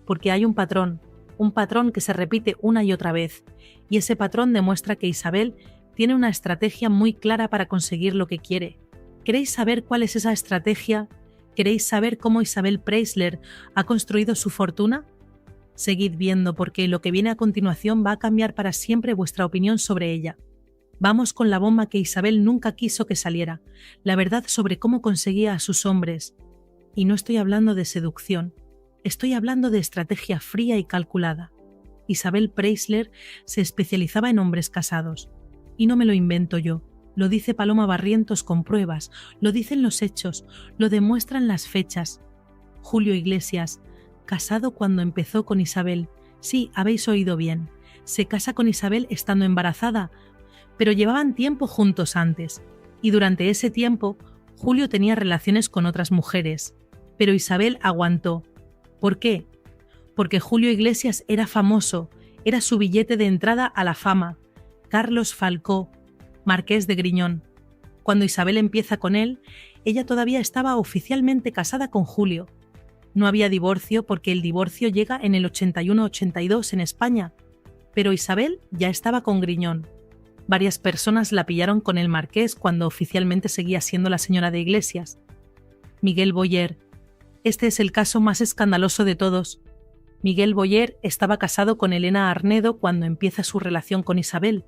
porque hay un patrón que se repite una y otra vez, y ese patrón demuestra que Isabel tiene una estrategia muy clara para conseguir lo que quiere. ¿Queréis saber cuál es esa estrategia? ¿Queréis saber cómo Isabel Preisler ha construido su fortuna? Seguid viendo, porque lo que viene a continuación va a cambiar para siempre vuestra opinión sobre ella. Vamos con la bomba que Isabel nunca quiso que saliera, la verdad sobre cómo conseguía a sus hombres. Y no estoy hablando de seducción, estoy hablando de estrategia fría y calculada. Isabel Preisler se especializaba en hombres casados. Y no me lo invento yo, lo dice Paloma Barrientos con pruebas, lo dicen los hechos, lo demuestran las fechas. Julio Iglesias, casado cuando empezó con Isabel. Sí, habéis oído bien. Se casa con Isabel estando embarazada, pero llevaban tiempo juntos antes. Y durante ese tiempo, Julio tenía relaciones con otras mujeres. Pero Isabel aguantó. ¿Por qué? Porque Julio Iglesias era famoso, era su billete de entrada a la fama. Carlos Falcó, marqués de Griñón. Cuando Isabel empieza con él, ella todavía estaba oficialmente casada con Julio. No había divorcio porque el divorcio llega en el 81-82 en España, pero Isabel ya estaba con Griñón. Varias personas la pillaron con el marqués cuando oficialmente seguía siendo la señora de Iglesias. Miguel Boyer. Este es el caso más escandaloso de todos. Miguel Boyer estaba casado con Elena Arnedo cuando empieza su relación con Isabel.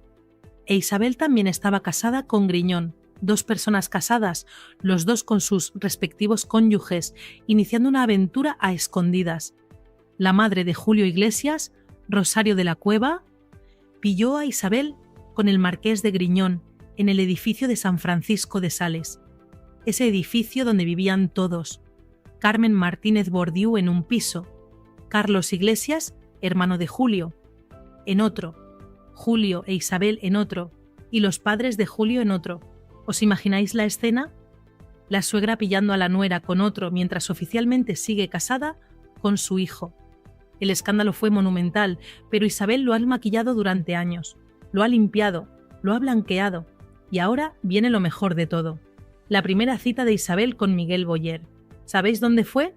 E Isabel también estaba casada con Griñón. Dos personas casadas, los dos con sus respectivos cónyuges, iniciando una aventura a escondidas. La madre de Julio Iglesias, Rosario de la Cueva, pilló a Isabel con el marqués de Griñón en el edificio de San Francisco de Sales. Ese edificio donde vivían todos. Carmen Martínez Bordiú en un piso, Carlos Iglesias, hermano de Julio, en otro, Julio e Isabel en otro, y los padres de Julio en otro. ¿Os imagináis la escena? La suegra pillando a la nuera con otro mientras oficialmente sigue casada con su hijo. El escándalo fue monumental, pero Isabel lo ha maquillado durante años, lo ha limpiado, lo ha blanqueado, y ahora viene lo mejor de todo. La primera cita de Isabel con Miguel Boyer. ¿Sabéis dónde fue?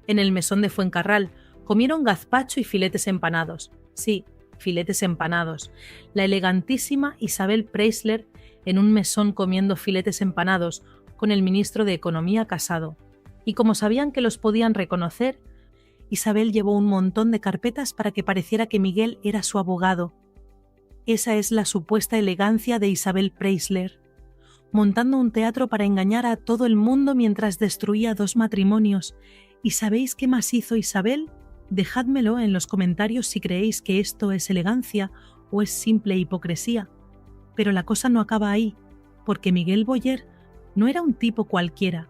En el mesón de Fuencarral. Comieron gazpacho y filetes empanados. Sí, filetes empanados. La elegantísima Isabel Preisler en un mesón comiendo filetes empanados con el ministro de Economía Casado. Y como sabían que los podían reconocer, Isabel llevó un montón de carpetas para que pareciera que Miguel era su abogado. Esa es la supuesta elegancia de Isabel Preisler, montando un teatro para engañar a todo el mundo mientras destruía 2 matrimonios. ¿Y sabéis qué más hizo Isabel? Dejádmelo en los comentarios si creéis que esto es elegancia o es simple hipocresía. Pero la cosa no acaba ahí, porque Miguel Boyer no era un tipo cualquiera,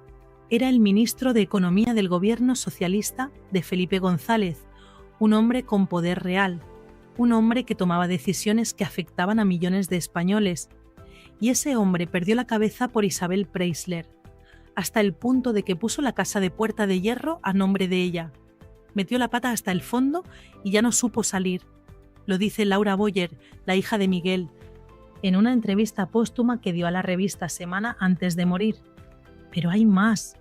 era el ministro de Economía del gobierno socialista de Felipe González, un hombre con poder real, un hombre que tomaba decisiones que afectaban a millones de españoles. Y ese hombre perdió la cabeza por Isabel Preisler, hasta el punto de que puso la casa de Puerta de Hierro a nombre de ella. Metió la pata hasta el fondo y ya no supo salir. Lo dice Laura Boyer, la hija de Miguel, en una entrevista póstuma que dio a la revista Semana antes de morir. Pero hay más,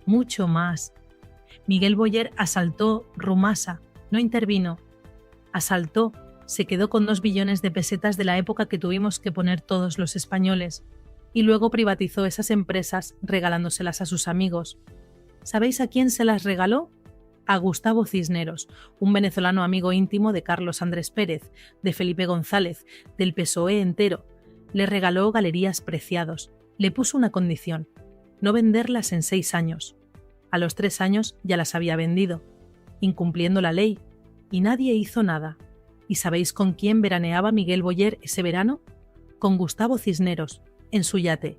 mucho más. Miguel Boyer asaltó Rumasa, no intervino. Asaltó, se quedó con 2 billones de pesetas de la época que tuvimos que poner todos los españoles, y luego privatizó esas empresas regalándoselas a sus amigos. ¿Sabéis a quién se las regaló? A Gustavo Cisneros, un venezolano amigo íntimo de Carlos Andrés Pérez, de Felipe González, del PSOE entero. Le regaló Galerías Preciados. Le puso una condición: no venderlas en 6 años. A los 3 años ya las había vendido, incumpliendo la ley, y nadie hizo nada. ¿Y sabéis con quién veraneaba Miguel Boyer ese verano? Con Gustavo Cisneros, en su yate.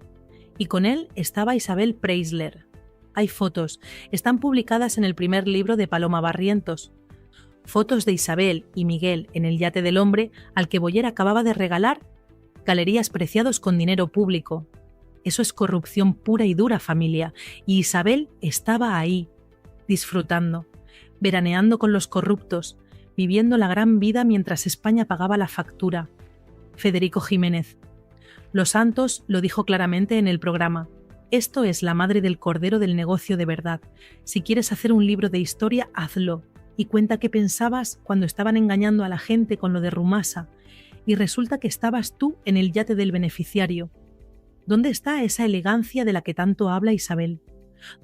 Y con él estaba Isabel Preisler. Hay fotos, están publicadas en el primer libro de Paloma Barrientos. Fotos de Isabel y Miguel en el yate del hombre al que Boyer acababa de regalar Galerías Preciados con dinero público. Eso es corrupción pura y dura, familia, y Isabel estaba ahí, disfrutando, veraneando con los corruptos, viviendo la gran vida mientras España pagaba la factura. Federico Jiménez. Los Santos lo dijo claramente en el programa. Esto es la madre del cordero del negocio de verdad. Si quieres hacer un libro de historia, hazlo. y cuenta qué pensabas cuando estaban engañando a la gente con lo de Rumasa y resulta que estabas tú en el yate del beneficiario. ¿Dónde está esa elegancia de la que tanto habla Isabel?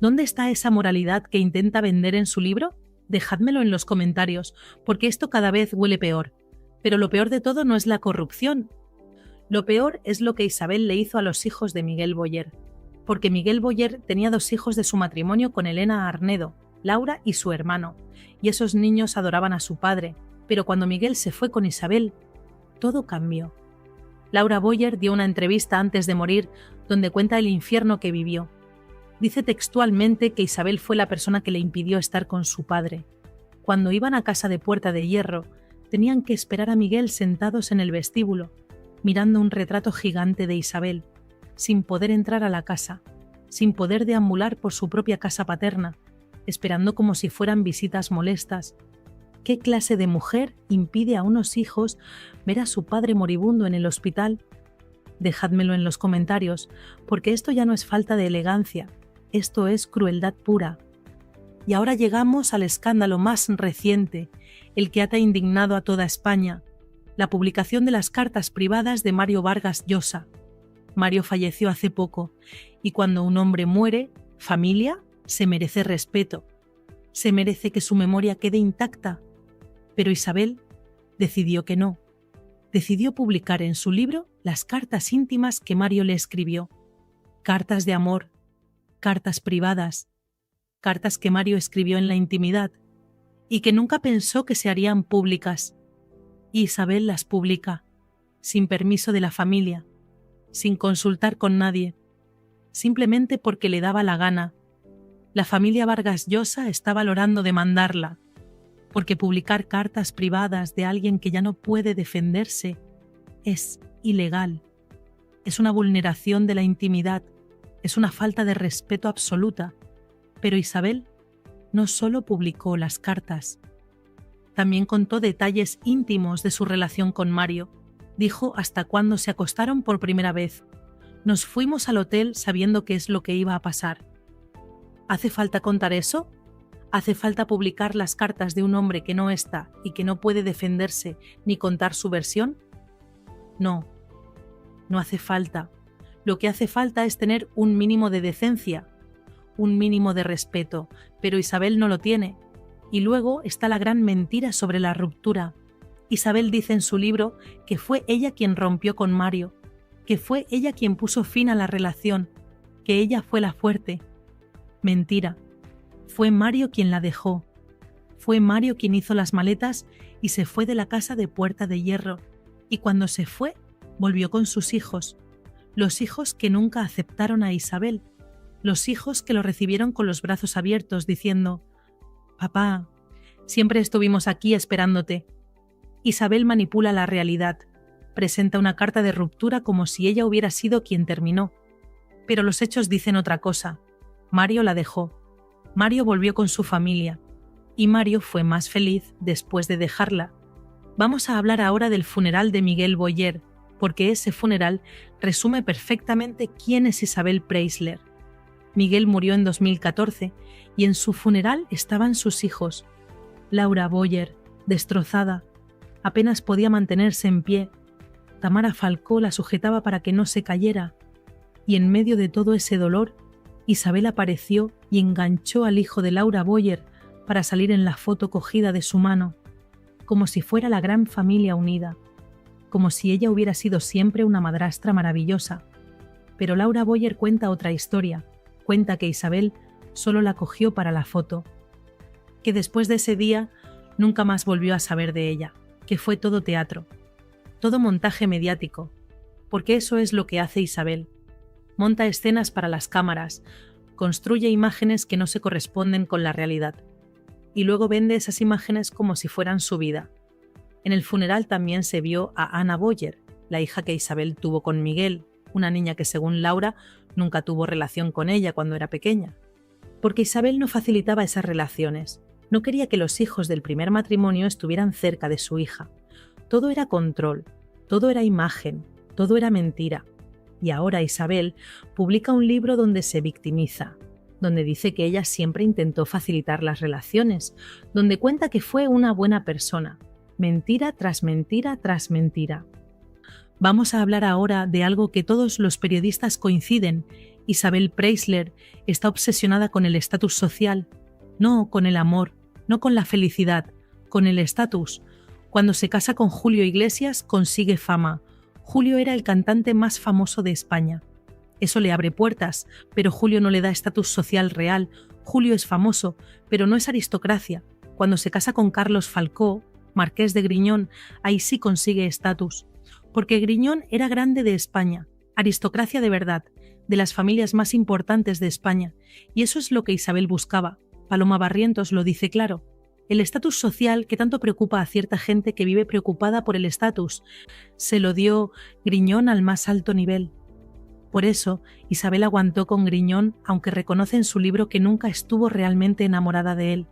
¿Dónde está esa moralidad que intenta vender en su libro? Dejádmelo en los comentarios, porque esto cada vez huele peor. Pero lo peor de todo no es la corrupción. Lo peor es lo que Isabel le hizo a los hijos de Miguel Boyer. Porque Miguel Boyer tenía 2 hijos de su matrimonio con Elena Arnedo, Laura y su hermano, y esos niños adoraban a su padre, pero cuando Miguel se fue con Isabel, todo cambió. Laura Boyer dio una entrevista antes de morir donde cuenta el infierno que vivió. Dice textualmente que Isabel fue la persona que le impidió estar con su padre. Cuando iban a casa de Puerta de Hierro, tenían que esperar a Miguel sentados en el vestíbulo, mirando un retrato gigante de Isabel, sin poder entrar a la casa, sin poder deambular por su propia casa paterna, esperando como si fueran visitas molestas. ¿Qué clase de mujer impide a unos hijos ver a su padre moribundo en el hospital? Dejádmelo en los comentarios, porque esto ya no es falta de elegancia, esto es crueldad pura. Y ahora llegamos al escándalo más reciente, el que ha indignado a toda España, la publicación de las cartas privadas de Mario Vargas Llosa. Mario falleció hace poco, y cuando un hombre muere, familia, se merece respeto, se merece que su memoria quede intacta. Pero Isabel decidió que no. Decidió publicar en su libro las cartas íntimas que Mario le escribió. Cartas de amor, cartas privadas, cartas que Mario escribió en la intimidad y que nunca pensó que se harían públicas. Y Isabel las publica, sin permiso de la familia, sin consultar con nadie, simplemente porque le daba la gana. La familia Vargas Llosa está valorando demandarla, porque publicar cartas privadas de alguien que ya no puede defenderse es ilegal. Es una vulneración de la intimidad, es una falta de respeto absoluta. Pero Isabel no solo publicó las cartas, también contó detalles íntimos de su relación con Mario. Dijo hasta cuándo se acostaron por primera vez. Nos fuimos al hotel sabiendo qué es lo que iba a pasar. ¿Hace falta contar eso? ¿Hace falta publicar las cartas de un hombre que no está y que no puede defenderse ni contar su versión? No, no hace falta. Lo que hace falta es tener un mínimo de decencia, un mínimo de respeto, pero Isabel no lo tiene. Y luego está la gran mentira sobre la ruptura. Isabel dice en su libro que fue ella quien rompió con Mario, que fue ella quien puso fin a la relación, que ella fue la fuerte. Mentira. Fue Mario quien la dejó. Fue Mario quien hizo las maletas y se fue de la casa de Puerta de Hierro. Y cuando se fue, volvió con sus hijos. Los hijos que nunca aceptaron a Isabel. Los hijos que lo recibieron con los brazos abiertos diciendo: «Papá, siempre estuvimos aquí esperándote». Isabel manipula la realidad. Presenta una carta de ruptura como si ella hubiera sido quien terminó. Pero los hechos dicen otra cosa. Mario la dejó. Mario volvió con su familia. Y Mario fue más feliz después de dejarla. Vamos a hablar ahora del funeral de Miguel Boyer, porque ese funeral resume perfectamente quién es Isabel Preisler. Miguel murió en 2014 y en su funeral estaban sus hijos. Laura Boyer, destrozada, apenas podía mantenerse en pie. Tamara Falcó la sujetaba para que no se cayera. Y en medio de todo ese dolor, Isabel apareció y enganchó al hijo de Laura Boyer para salir en la foto cogida de su mano, como si fuera la gran familia unida, como si ella hubiera sido siempre una madrastra maravillosa. Pero Laura Boyer cuenta otra historia. Cuenta que Isabel solo la cogió para la foto, que después de ese día nunca más volvió a saber de ella, que fue todo teatro, todo montaje mediático, porque eso es lo que hace Isabel. Monta escenas para las cámaras, construye imágenes que no se corresponden con la realidad, y luego vende esas imágenes como si fueran su vida. En el funeral también se vio a Ana Boyer, la hija que Isabel tuvo con Miguel, una niña que según Laura nunca tuvo relación con ella cuando era pequeña. Porque Isabel no facilitaba esas relaciones, no quería que los hijos del primer matrimonio estuvieran cerca de su hija. Todo era control, todo era imagen, todo era mentira. Y ahora Isabel publica un libro donde se victimiza, donde dice que ella siempre intentó facilitar las relaciones, donde cuenta que fue una buena persona. Mentira tras mentira tras mentira. Vamos a hablar ahora de algo que todos los periodistas coinciden. Isabel Preisler está obsesionada con el estatus social, no con el amor, no con la felicidad, con el estatus. Cuando se casa con Julio Iglesias consigue fama. Julio era el cantante más famoso de España. Eso le abre puertas, pero Julio no le da estatus social real. Julio es famoso, pero no es aristocracia. Cuando se casa con Carlos Falcó, marqués de Griñón, ahí sí consigue estatus. Porque Griñón era grande de España, aristocracia de verdad, de las familias más importantes de España, y eso es lo que Isabel buscaba. Paloma Barrientos lo dice claro. El estatus social que tanto preocupa a cierta gente que vive preocupada por el estatus, se lo dio Griñón al más alto nivel. Por eso, Isabel aguantó con Griñón, aunque reconoce en su libro que nunca estuvo realmente enamorada de él.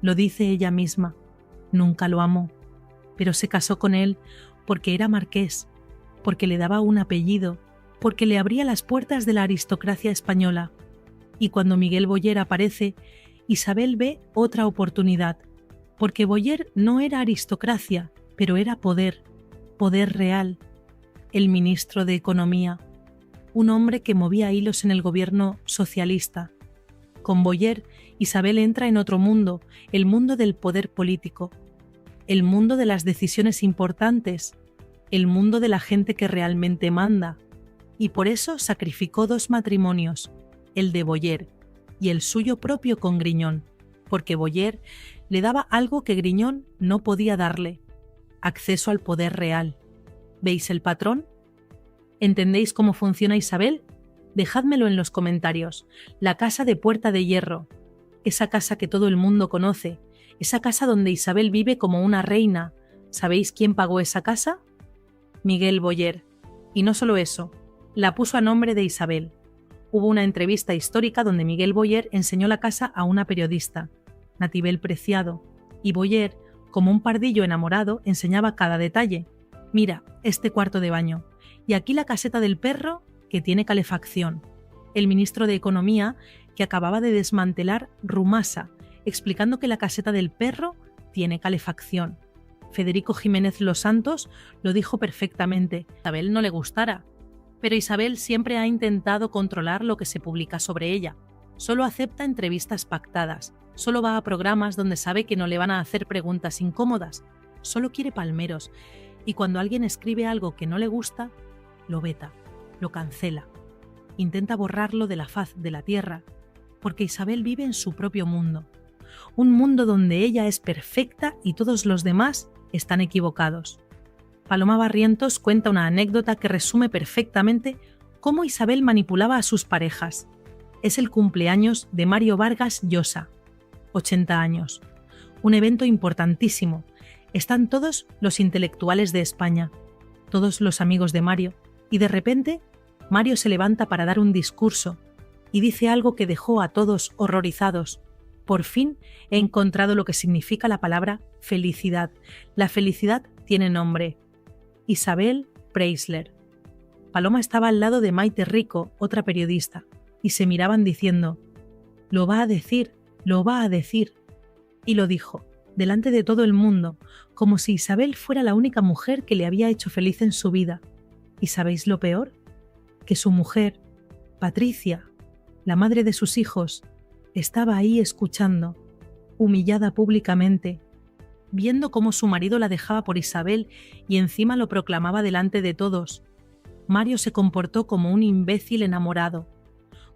Lo dice ella misma. Nunca lo amó, pero se casó con él porque era marqués, porque le daba un apellido, porque le abría las puertas de la aristocracia española. Y cuando Miguel Boyer aparece, Isabel ve otra oportunidad, porque Boyer no era aristocracia, pero era poder, poder real. El ministro de Economía, un hombre que movía hilos en el gobierno socialista. Con Boyer, Isabel entra en otro mundo, el mundo del poder político, el mundo de las decisiones importantes, el mundo de la gente que realmente manda, y por eso sacrificó 2 matrimonios, el de Boyer y el suyo propio con Griñón, porque Boyer le daba algo que Griñón no podía darle, acceso al poder real. ¿Veis el patrón? ¿Entendéis cómo funciona Isabel? Dejádmelo en los comentarios. La casa de Puerta de Hierro, esa casa que todo el mundo conoce, esa casa donde Isabel vive como una reina. ¿Sabéis quién pagó esa casa? Miguel Boyer. Y no solo eso, la puso a nombre de Isabel. Hubo una entrevista histórica donde Miguel Boyer enseñó la casa a una periodista, Natibel Preciado, y Boyer, como un pardillo enamorado, enseñaba cada detalle. Mira, este cuarto de baño. Y aquí la caseta del perro, que tiene calefacción. El ministro de Economía, que acababa de desmantelar Rumasa, explicando que la caseta del perro tiene calefacción. Federico Jiménez Los Santos lo dijo perfectamente. A Isabel no le gustara, pero Isabel siempre ha intentado controlar lo que se publica sobre ella. Solo acepta entrevistas pactadas, solo va a programas donde sabe que no le van a hacer preguntas incómodas, solo quiere palmeros, y cuando alguien escribe algo que no le gusta, lo veta, lo cancela, intenta borrarlo de la faz de la tierra, porque Isabel vive en su propio mundo, un mundo donde ella es perfecta y todos los demás están equivocados. Paloma Barrientos cuenta una anécdota que resume perfectamente cómo Isabel manipulaba a sus parejas. Es el cumpleaños de Mario Vargas Llosa, 80 años. Un evento importantísimo. Están todos los intelectuales de España, todos los amigos de Mario, y de repente Mario se levanta para dar un discurso y dice algo que dejó a todos horrorizados. Por fin he encontrado lo que significa la palabra felicidad. La felicidad tiene nombre. Isabel Preisler. Paloma estaba al lado de Maite Rico, otra periodista, y se miraban diciendo: «Lo va a decir, lo va a decir». Y lo dijo, delante de todo el mundo, como si Isabel fuera la única mujer que le había hecho feliz en su vida. ¿Y sabéis lo peor? Que su mujer, Patricia, la madre de sus hijos, estaba ahí escuchando, humillada públicamente, viendo cómo su marido la dejaba por Isabel y encima lo proclamaba delante de todos. Mario se comportó como un imbécil enamorado,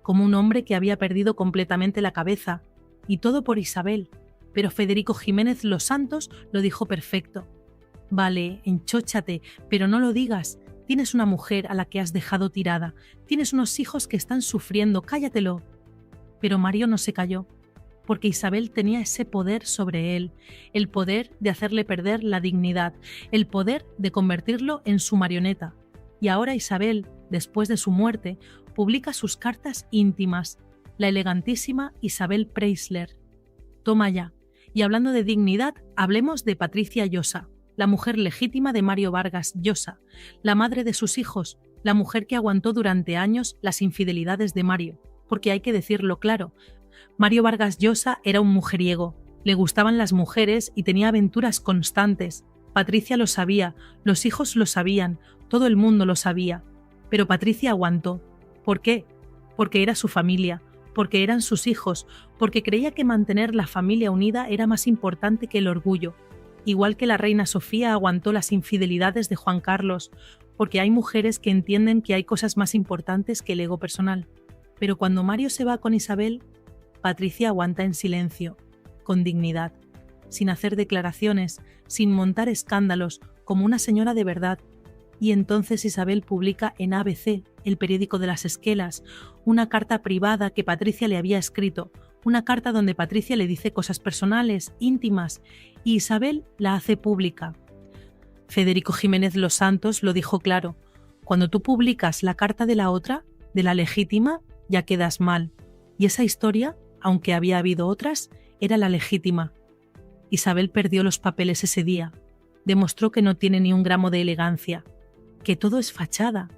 como un hombre que había perdido completamente la cabeza, y todo por Isabel, pero Federico Jiménez Los Santos lo dijo perfecto. Vale, enchóchate, pero no lo digas. Tienes una mujer a la que has dejado tirada, tienes unos hijos que están sufriendo, cállatelo. Pero Mario no se calló, porque Isabel tenía ese poder sobre él, el poder de hacerle perder la dignidad, el poder de convertirlo en su marioneta. Y ahora Isabel, después de su muerte, publica sus cartas íntimas, la elegantísima Isabel Preisler. Toma ya. Y hablando de dignidad, hablemos de Patricia Llosa, la mujer legítima de Mario Vargas Llosa, la madre de sus hijos, la mujer que aguantó durante años las infidelidades de Mario. porque hay que decirlo claro, Mario Vargas Llosa era un mujeriego, le gustaban las mujeres y tenía aventuras constantes. Patricia lo sabía, los hijos lo sabían, todo el mundo lo sabía. Pero Patricia aguantó. ¿Por qué? Porque era su familia, porque eran sus hijos, porque creía que mantener la familia unida era más importante que el orgullo. Igual que la reina Sofía aguantó las infidelidades de Juan Carlos, porque hay mujeres que entienden que hay cosas más importantes que el ego personal. Pero cuando Mario se va con Isabel, Patricia aguanta en silencio, con dignidad, sin hacer declaraciones, sin montar escándalos, como una señora de verdad. Y entonces Isabel publica en ABC, el periódico de las Esquelas, una carta privada que Patricia le había escrito, una carta donde Patricia le dice cosas personales, íntimas, y Isabel la hace pública. Federico Jiménez Los Santos lo dijo claro: cuando tú publicas la carta de la otra, de la legítima, ya quedas mal. Y esa historia, aunque había habido otras, era la legítima. Isabel perdió los papeles ese día. Demostró que no tiene ni un gramo de elegancia, que todo es fachada,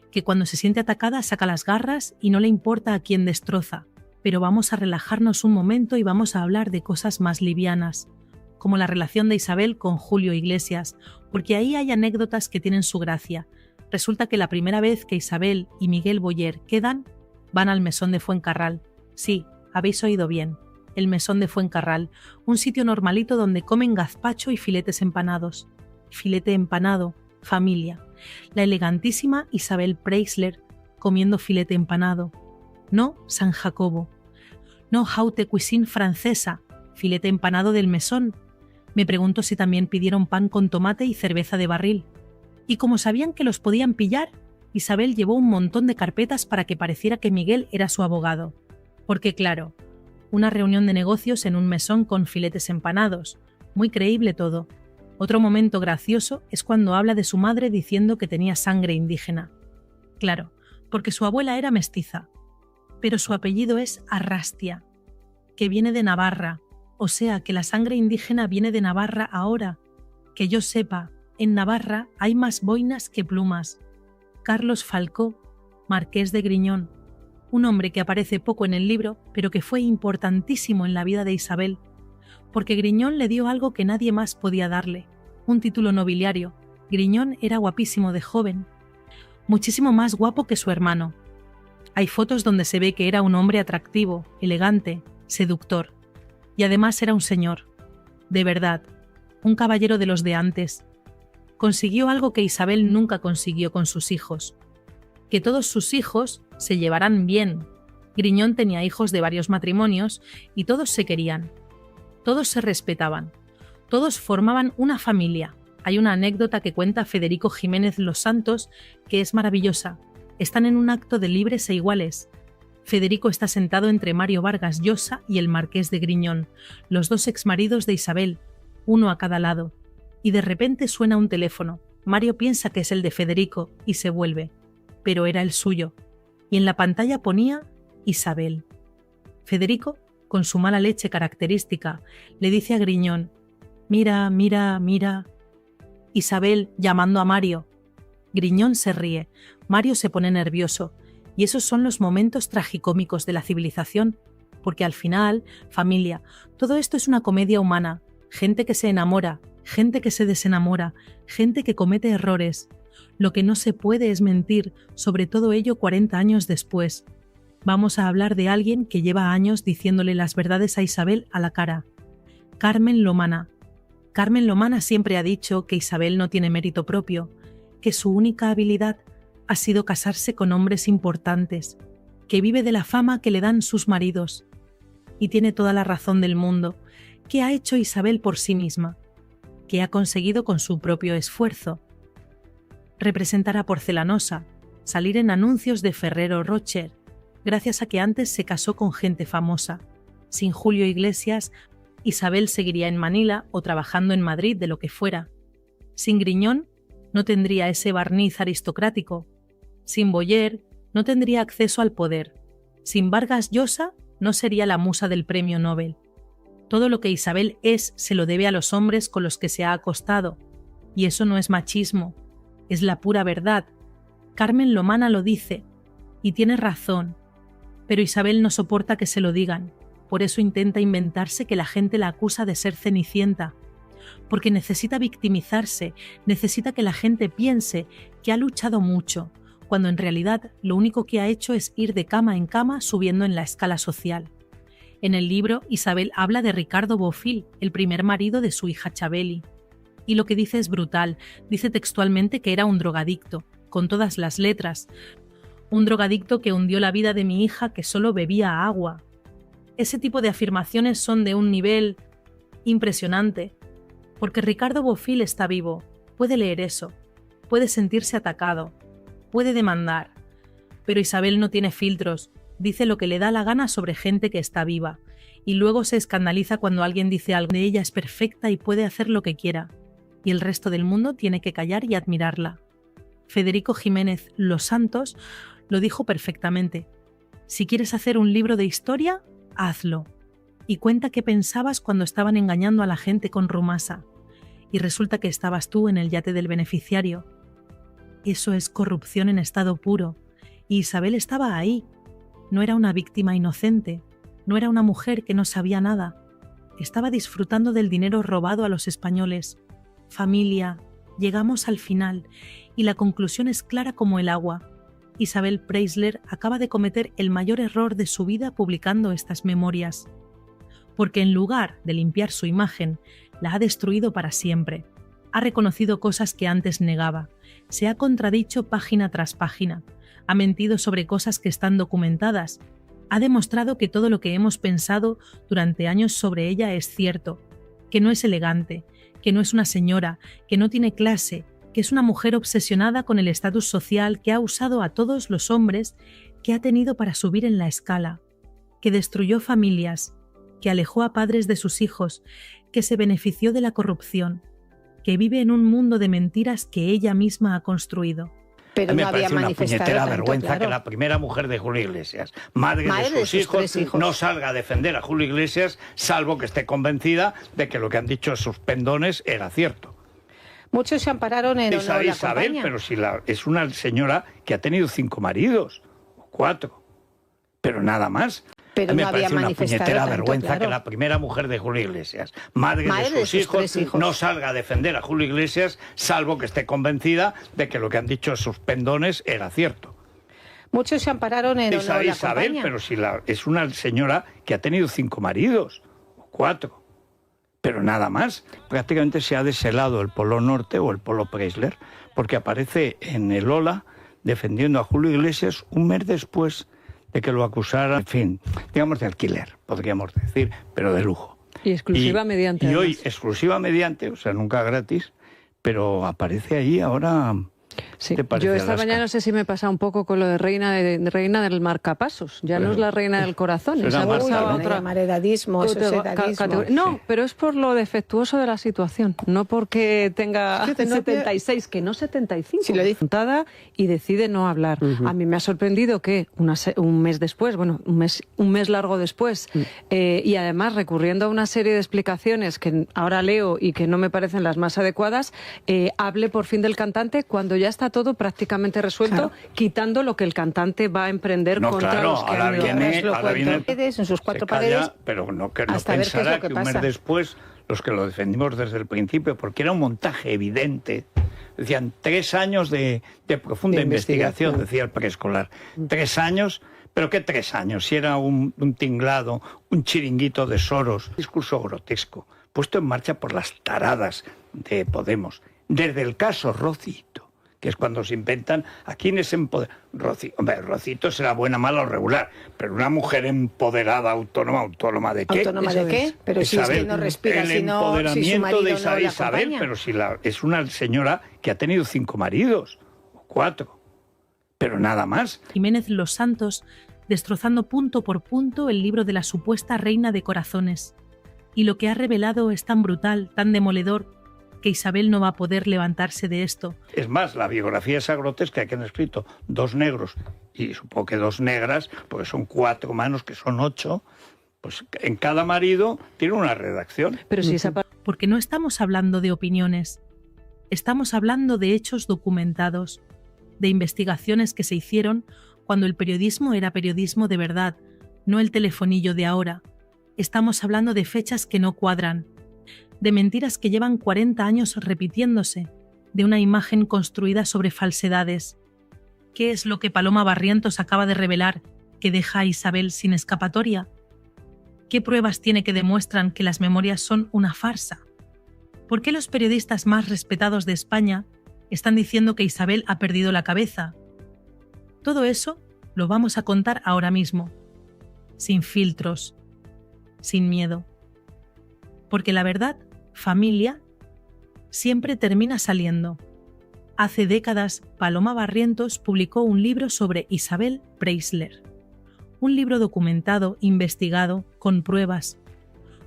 que cuando se siente atacada saca las garras y no le importa a quién destroza. Pero vamos a relajarnos un momento y vamos a hablar de cosas más livianas, como la relación de Isabel con Julio Iglesias, porque ahí hay anécdotas que tienen su gracia. Resulta que la primera vez que Isabel y Miguel Boyer quedan, van al Mesón de Fuencarral. Sí, habéis oído bien, el Mesón de Fuencarral, un sitio normalito donde comen gazpacho y filetes empanados. Filete empanado, familia. La elegantísima Isabel Preisler comiendo filete empanado. No San Jacobo. No haute cuisine francesa, filete empanado del Mesón. Me pregunto si también pidieron pan con tomate y cerveza de barril. Y como sabían que los podían pillar, Isabel llevó un montón de carpetas para que pareciera que Miguel era su abogado. Porque claro, una reunión de negocios en un mesón con filetes empanados. Muy creíble todo. Otro momento gracioso es cuando habla de su madre diciendo que tenía sangre indígena. Claro, porque su abuela era mestiza, pero su apellido es Arrastia, que viene de Navarra, o sea que la sangre indígena viene de Navarra ahora. Que yo sepa, en Navarra hay más boinas que plumas. Carlos Falcó, marqués de Griñón, un hombre que aparece poco en el libro, pero que fue importantísimo en la vida de Isabel, porque Griñón le dio algo que nadie más podía darle, un título nobiliario. Griñón era guapísimo de joven, muchísimo más guapo que su hermano. Hay fotos donde se ve que era un hombre atractivo, elegante, seductor, y además era un señor, de verdad, un caballero de los de antes. Consiguió algo que Isabel nunca consiguió con sus hijos, que todos sus hijos se llevaran bien. Griñón tenía hijos de varios matrimonios y todos se querían. Todos se respetaban, todos formaban una familia. Hay una anécdota que cuenta Federico Jiménez Los Santos que es maravillosa. Están en un acto de libres e iguales. Federico está sentado entre Mario Vargas Llosa y el marqués de Griñón, los dos exmaridos de Isabel, uno a cada lado. Y de repente suena un teléfono. Mario piensa que es el de Federico y se vuelve, pero era el suyo. Y en la pantalla ponía Isabel. Federico, con su mala leche característica, le dice a Griñón: «Mira, mira, mira». Isabel llamando a Mario. Griñón se ríe, Mario se pone nervioso, y esos son los momentos tragicómicos de la civilización, porque al final, familia, todo esto es una comedia humana, gente que se enamora, gente que se desenamora, gente que comete errores. Lo que no se puede es mentir, sobre todo ello 40 años después. Vamos a hablar de alguien que lleva años diciéndole las verdades a Isabel a la cara. Carmen Lomana. Carmen Lomana siempre ha dicho que Isabel no tiene mérito propio, que su única habilidad ha sido casarse con hombres importantes, que vive de la fama que le dan sus maridos. Y tiene toda la razón del mundo. ¿Qué ha hecho Isabel por sí misma? ¿Qué ha conseguido con su propio esfuerzo? Representar a Porcelanosa, salir en anuncios de Ferrero Rocher, gracias a que antes se casó con gente famosa. Sin Julio Iglesias, Isabel seguiría en Manila o trabajando en Madrid, de lo que fuera. Sin Griñón, no tendría ese barniz aristocrático. Sin Boyer, no tendría acceso al poder. Sin Vargas Llosa, no sería la musa del premio Nobel. Todo lo que Isabel es se lo debe a los hombres con los que se ha acostado. Y eso no es machismo, es la pura verdad. Carmen Lomana lo dice, y tiene razón. Pero Isabel no soporta que se lo digan, por eso intenta inventarse que la gente la acusa de ser Cenicienta, porque necesita victimizarse, necesita que la gente piense que ha luchado mucho, cuando en realidad lo único que ha hecho es ir de cama en cama subiendo en la escala social. En el libro, Isabel habla de Ricardo Bofill, el primer marido de su hija Chabeli. Y lo que dice es brutal, dice textualmente que era un drogadicto, con todas las letras. Un drogadicto que hundió la vida de mi hija que solo bebía agua. Ese tipo de afirmaciones son de un nivel impresionante, porque Ricardo Bofill está vivo, puede leer eso, puede sentirse atacado, puede demandar, pero Isabel no tiene filtros, dice lo que le da la gana sobre gente que está viva, y luego se escandaliza cuando alguien dice algo de ella es perfecta y puede hacer lo que quiera, y el resto del mundo tiene que callar y admirarla. Federico Jiménez Los Santos lo dijo perfectamente. Si quieres hacer un libro de historia, hazlo. Y cuenta qué pensabas cuando estaban engañando a la gente con Rumasa. Y resulta que estabas tú en el yate del beneficiario. Eso es corrupción en estado puro. Y Isabel estaba ahí. No era una víctima inocente. No era una mujer que no sabía nada. Estaba disfrutando del dinero robado a los españoles. Familia, llegamos al final. Y la conclusión es clara como el agua. Isabel Preisler acaba de cometer el mayor error de su vida publicando estas memorias. Porque en lugar de limpiar su imagen, la ha destruido para siempre. Ha reconocido cosas que antes negaba, se ha contradicho página tras página, ha mentido sobre cosas que están documentadas, ha demostrado que todo lo que hemos pensado durante años sobre ella es cierto, que no es elegante, que no es una señora, que no tiene clase, que es una mujer obsesionada con el estatus social que ha usado a todos los hombres que ha tenido para subir en la escala, que destruyó familias, que alejó a padres de sus hijos, que se benefició de la corrupción, que vive en un mundo de mentiras que ella misma ha construido. Pero me no había parece una manifestado puñetera tanto, vergüenza claro. que la primera mujer de Julio Iglesias, madre de sus tres hijos, no salga a defender a Julio Iglesias, salvo que esté convencida de que lo que han dicho sus pendones era cierto. Muchos se ampararon en honor a la Isabel, campaña. pero si es una señora que ha tenido 5 maridos, o 4, pero nada más. Pero me no había parece una manifestado puñetera tanto, vergüenza claro. que la primera mujer de Julio Iglesias, madre de sus tres hijos, no salga a defender a Julio Iglesias, salvo que esté convencida de que lo que han dicho sus pendones era cierto. Muchos se ampararon en honor a la Isabel, campaña. pero si es una señora que ha tenido 5 maridos, o 4, pero nada más. Prácticamente se ha deshelado el Polo Norte o el Polo Preisler, porque aparece en el Ola defendiendo a Julio Iglesias un mes después de que lo acusaran, en fin, digamos de alquiler, podríamos decir, pero de lujo. Y exclusiva mediante. Y además. hoy exclusiva mediante, o sea, nunca gratis, pero aparece ahí ahora. Sí. ¿Te parece, Yo esta Alaska? mañana no sé si me pasa un poco con lo de reina del marcapasos. Ya no es la reina del corazón. Será Se ha Marta, pasado a ¿no? otra. Maredadismo, sociedadismo. No, Sí. pero es por lo defectuoso de la situación, no porque tenga Sí, no 76, que no 75, Sí, lo dice. montada y decide no hablar. A mí me ha sorprendido que un mes después, bueno, un mes largo después, y además recurriendo a una serie de explicaciones que ahora leo y que no me parecen las más adecuadas, hable por fin del cantante cuando ya está todo prácticamente resuelto, quitando lo que el cantante va a emprender No, contra claro, los que ahora han viene, lo ahora viene cuento. En sus 4 se calla, paredes, pero no, que no hasta ver qué es pensará lo que que un mes pasa. después, los que lo defendimos desde el principio, porque era un montaje evidente, decían 3 años de profunda De investigación, investigación. decía el preescolar. 3 años, pero ¿qué 3 años? Si era un tinglado, un chiringuito de Soros, discurso grotesco, puesto en marcha por las taradas de Podemos. Desde el caso Rocito, que es cuando se inventan a quienes empoderan. Rocito será buena, mala o regular, pero una mujer empoderada, ¿autónoma de qué? ¿Autónoma de qué? Pero si es que no respira, el si no, si su empoderamiento marido de no la Isabel, acompaña. pero si es una señora que ha tenido 5 maridos, o 4, pero nada más. Jiménez Los Santos destrozando punto por punto el libro de la supuesta reina de corazones. Y lo que ha revelado es tan brutal, tan demoledor, que Isabel no va a poder levantarse de esto. Es más, la biografía esa grotesca que han escrito 2 negros y supongo que 2 negras, porque son 4 manos, que son 8, pues en cada marido tiene una redacción. Pero si esa Porque no estamos hablando de opiniones, estamos hablando de hechos documentados, de investigaciones que se hicieron cuando el periodismo era periodismo de verdad, no el telefonillo de ahora. Estamos hablando de fechas que no cuadran, de mentiras que llevan 40 años repitiéndose, de una imagen construida sobre falsedades. ¿Qué es lo que Paloma Barrientos acaba de revelar que deja a Isabel sin escapatoria? ¿Qué pruebas tiene que demuestran que las memorias son una farsa? ¿Por qué los periodistas más respetados de España están diciendo que Isabel ha perdido la cabeza? Todo eso lo vamos a contar ahora mismo, sin filtros, sin miedo. Porque la verdad, familia, siempre termina saliendo. Hace décadas, Paloma Barrientos publicó un libro sobre Isabel Preisler. Un libro documentado, investigado, con pruebas.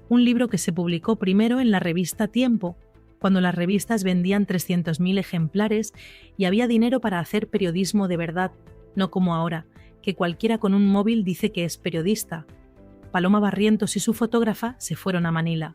Un libro que se publicó primero en la revista Tiempo, cuando las revistas vendían 300.000 ejemplares y había dinero para hacer periodismo de verdad, no como ahora, que cualquiera con un móvil dice que es periodista. Paloma Barrientos y su fotógrafa se fueron a Manila.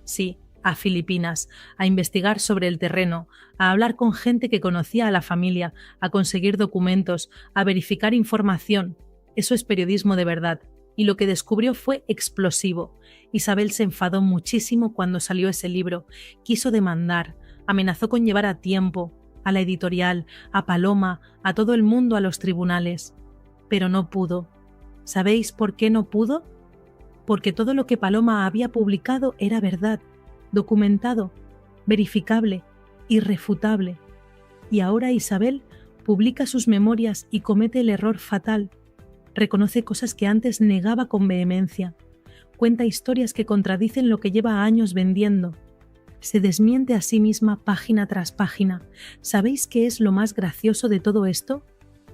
Sí, a Filipinas, a investigar sobre el terreno, a hablar con gente que conocía a la familia, a conseguir documentos, a verificar información. Eso es periodismo de verdad. Y lo que descubrió fue explosivo. Isabel se enfadó muchísimo cuando salió ese libro. Quiso demandar, amenazó con llevar a Tiempo, a la editorial, a Paloma, a todo el mundo a los tribunales. Pero no pudo. ¿Sabéis por qué no pudo? Porque todo lo que Paloma había publicado era verdad, documentado, verificable, irrefutable. Y ahora Isabel publica sus memorias y comete el error fatal. Reconoce cosas que antes negaba con vehemencia. Cuenta historias que contradicen lo que lleva años vendiendo. Se desmiente a sí misma página tras página. ¿Sabéis qué es lo más gracioso de todo esto?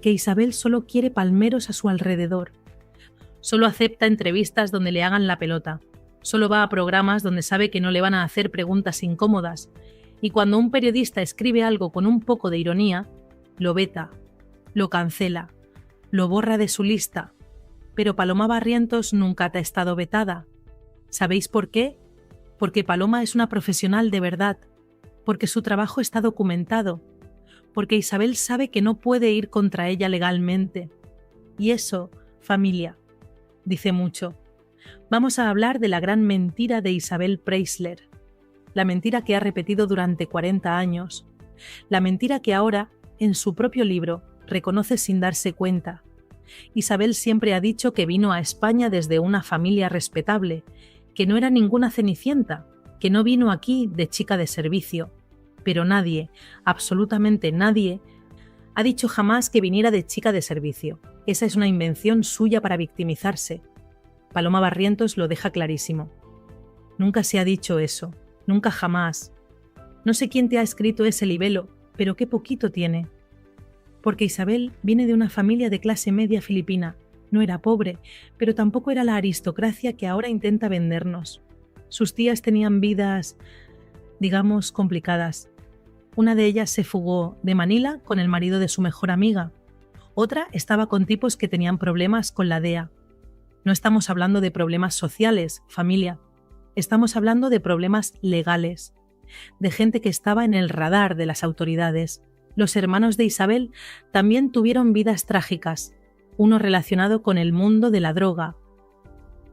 Que Isabel solo quiere palmeros a su alrededor. Solo acepta entrevistas donde le hagan la pelota. Solo va a programas donde sabe que no le van a hacer preguntas incómodas. Y cuando un periodista escribe algo con un poco de ironía, lo veta, lo cancela, lo borra de su lista. Pero Paloma Barrientos nunca ha estado vetada. ¿Sabéis por qué? Porque Paloma es una profesional de verdad, porque su trabajo está documentado, porque Isabel sabe que no puede ir contra ella legalmente. Y eso, familia, dice mucho. Vamos a hablar de la gran mentira de Isabel Preisler, la mentira que ha repetido durante 40 años, la mentira que ahora, en su propio libro, reconoce sin darse cuenta. Isabel siempre ha dicho que vino a España desde una familia respetable, que no era ninguna cenicienta, que no vino aquí de chica de servicio. Pero nadie, absolutamente nadie, ha dicho jamás que viniera de chica de servicio. Esa es una invención suya para victimizarse. Paloma Barrientos lo deja clarísimo. Nunca se ha dicho eso, nunca jamás. No sé quién te ha escrito ese libelo, pero qué poquito tiene. Porque Isabel viene de una familia de clase media filipina. No era pobre, pero tampoco era la aristocracia que ahora intenta vendernos. Sus tías tenían vidas, digamos, complicadas. Una de ellas se fugó de Manila con el marido de su mejor amiga. Otra estaba con tipos que tenían problemas con la DEA. No estamos hablando de problemas sociales, familia. Estamos hablando de problemas legales, de gente que estaba en el radar de las autoridades. Los hermanos de Isabel también tuvieron vidas trágicas, uno relacionado con el mundo de la droga.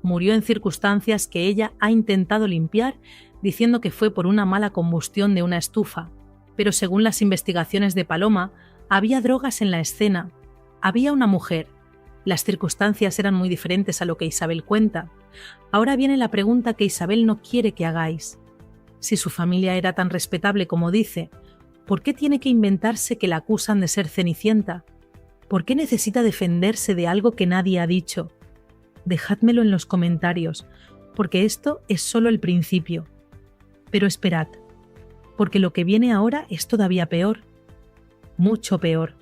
Murió en circunstancias que ella ha intentado limpiar, diciendo que fue por una mala combustión de una estufa. Pero según las investigaciones de Paloma, había drogas en la escena. Había una mujer. Las circunstancias eran muy diferentes a lo que Isabel cuenta. Ahora viene la pregunta que Isabel no quiere que hagáis. Si su familia era tan respetable como dice, ¿por qué tiene que inventarse que la acusan de ser cenicienta? ¿Por qué necesita defenderse de algo que nadie ha dicho? Dejádmelo en los comentarios, porque esto es solo el principio. Pero esperad, porque lo que viene ahora es todavía peor. Mucho peor.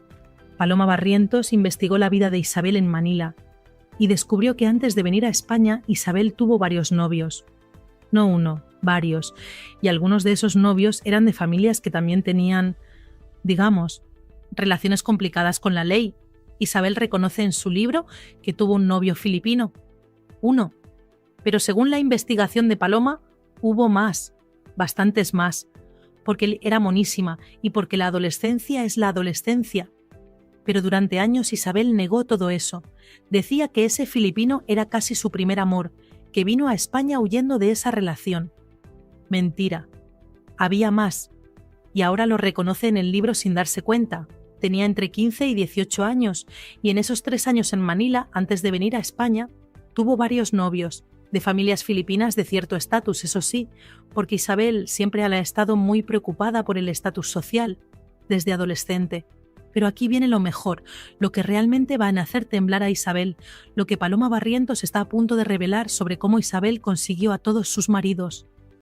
Paloma Barrientos investigó la vida de Isabel en Manila y descubrió que antes de venir a España Isabel tuvo varios novios. No uno, varios, y algunos de esos novios eran de familias que también tenían, digamos, relaciones complicadas con la ley. Isabel reconoce en su libro que tuvo un novio filipino. Uno. Pero según la investigación de Paloma, hubo más, bastantes más, porque era monísima y porque la adolescencia es la adolescencia. Pero durante años Isabel negó todo eso. Decía que ese filipino era casi su primer amor, que vino a España huyendo de esa relación. Mentira. Había más. Y ahora lo reconoce en el libro sin darse cuenta. Tenía entre 15 y 18 años, y en esos 3 años en Manila, antes de venir a España, tuvo varios novios, de familias filipinas de cierto estatus, eso sí, porque Isabel siempre ha estado muy preocupada por el estatus social, desde adolescente. Pero aquí viene lo mejor, lo que realmente va a hacer temblar a Isabel, lo que Paloma Barrientos está a punto de revelar sobre cómo Isabel consiguió a todos sus maridos.